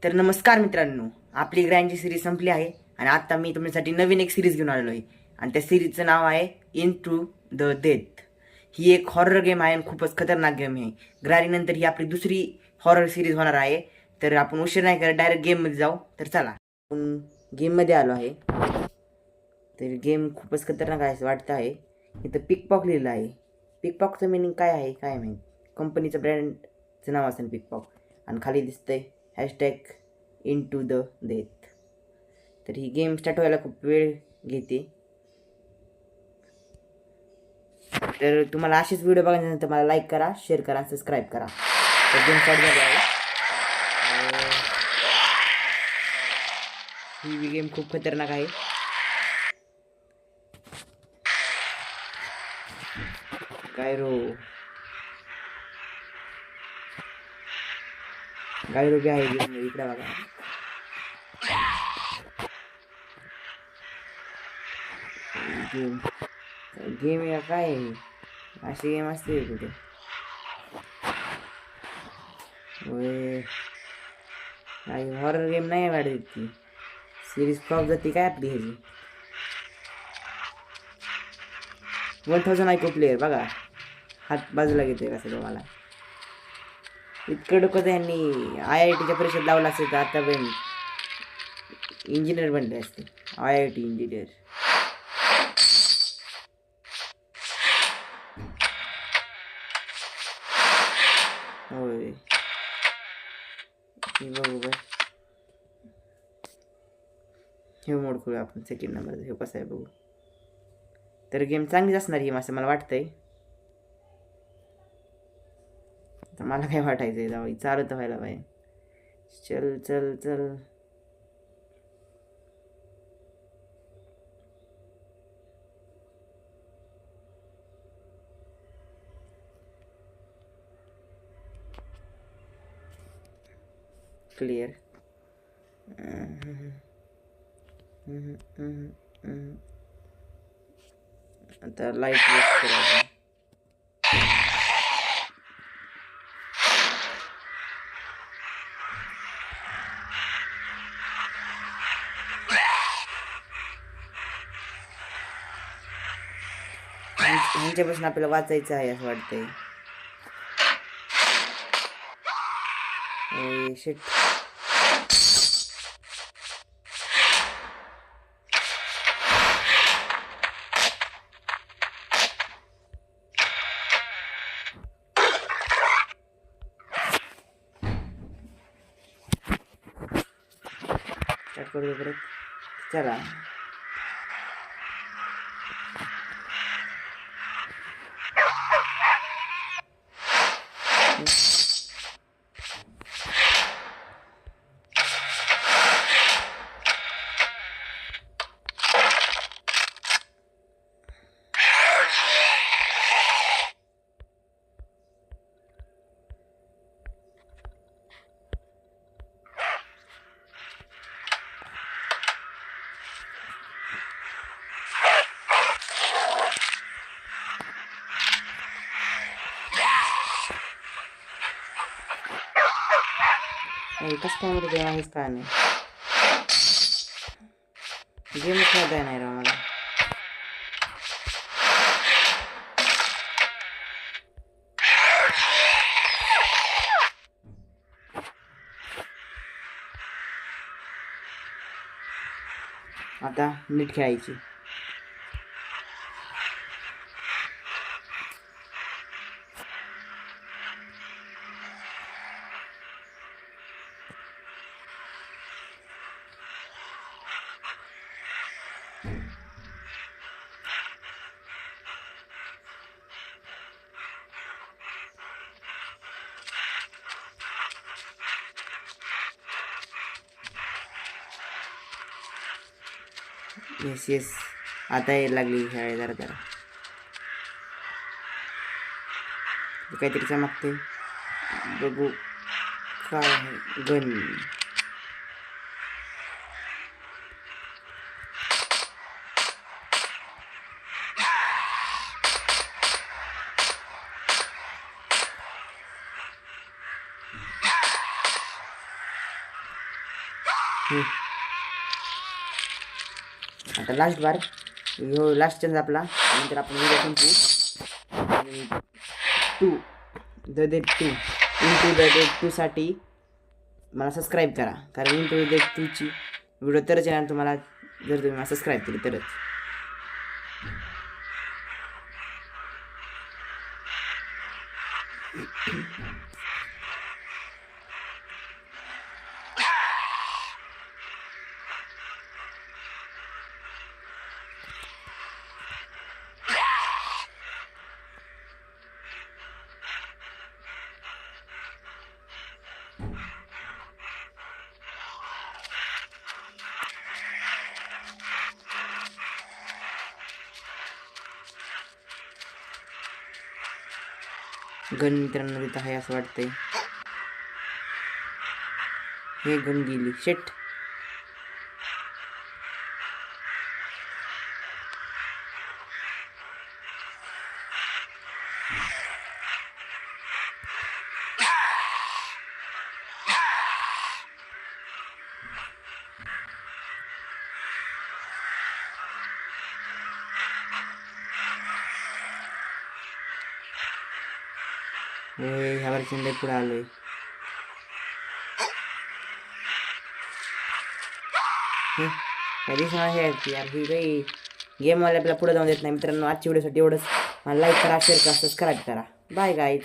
तर नमस्कार मित्रांनो, आपली ग्रँडची सिरीज संपली आहे आणि आता मी तुमच्यासाठी नवीन एक सिरीज घेऊन आलेलो आहे आणि त्या सिरीजचं नाव आहे इन टू द डेथ. ही एक हॉरर गेम आहे आणि खूपच खतरनाक गेम आहे. ग्रारीनंतर ही आपली दुसरी हॉरर सिरीज होणार आहे. तर आपण उशीर नाही करत, डायरेक्ट गेममध्ये जाऊ. तर चला, आपण गेममध्ये आलो आहे. तर गेम खूपच खतरनाक आहे असं वाटतं आहे. इथं पिकपॉक लिहिलं आहे. पिकपॉकचं मिनिंग काय आहे काय माहीत. कंपनीचं ब्रँडचं नाव असेल पिकपॉक. आणि खाली दिसतंय hashtag into the death. तर ही गेम स्टार्ट व्हायला खूप वेळ घेते. तर तुम्हाला असेच व्हिडिओ बघायच्यानंतर मला लाईक करा, शेअर करा, सबस्क्राईब करा. तर गेम स्टार्ट झाली आहे. ही गेम खूप खतरनाक आहे. गायरो गायरो बी आहे गेम. इकडे बघा. गेम गेम या काय आहे? अशी गेम असते कुठे? होय, काही हॉरर गेम नाही वाटत ती. सिरीज फ्लॉप जाते काय आपली ह्याची. 1000 ऐकू प्लेअर बघा, हात बाजूला घेतोय कसं तुम्हाला. इतकं डोकं त्यांनी IITच्या परीक्षेत लावलं असेल तर आता पण इंजिनियर बनले असते. IIT engineer. होय, हे बघू बघ. हे मोड करू आपण सेकंड नंबर. हे कसं आहे बघू. तर गेम चांगलीच असणार ही असं मला वाटतंय. तर मला काय वाटायचंय, जाऊ चालू तर व्हायला पाहिजे. चल चल चल. क्लिअर. आता लाईट वेस्ट करायचं. ह्यांच्यापासून आपल्याला वाचायचं आहे असं वाटतंय. शिट. स्टार्ट करू परत. चला. कसं काय मध्ये गेम आहेच का नाही. गेम खेळता नाही राव मला. आता नीट खेळायची. येस येस, आता यायला लागली खेळायला जरा जरा. काहीतरी चमकते बघू काय आहे. गन. आता लास्ट बार हो, लास्ट चान्स आपला, नंतर आपण व्हिडिओ संपू. आणि 2 the dead 2 into the dead 2 साठी मला सबस्क्राईब करा, कारण इंटू द डेट 2ची व्हिडिओ तरच येणार तुम्हाला जर तुम्ही मला सबस्क्राईब केली तरच. गन मित्रांनो तिथं आहे असं वाटतंय. हे गन गेली, शेट. ह्या वर्षी लय पुढे आलोय. काय दिसणार आहे यार, ही काही गेमवाले आपल्याला पुढे जाऊन देत नाही. मित्रांनो आजच्या व्हिडिओसाठी एवढंच. मला लाईक करा, शेअर करा, सबस्क्राईब करा. Bye guys.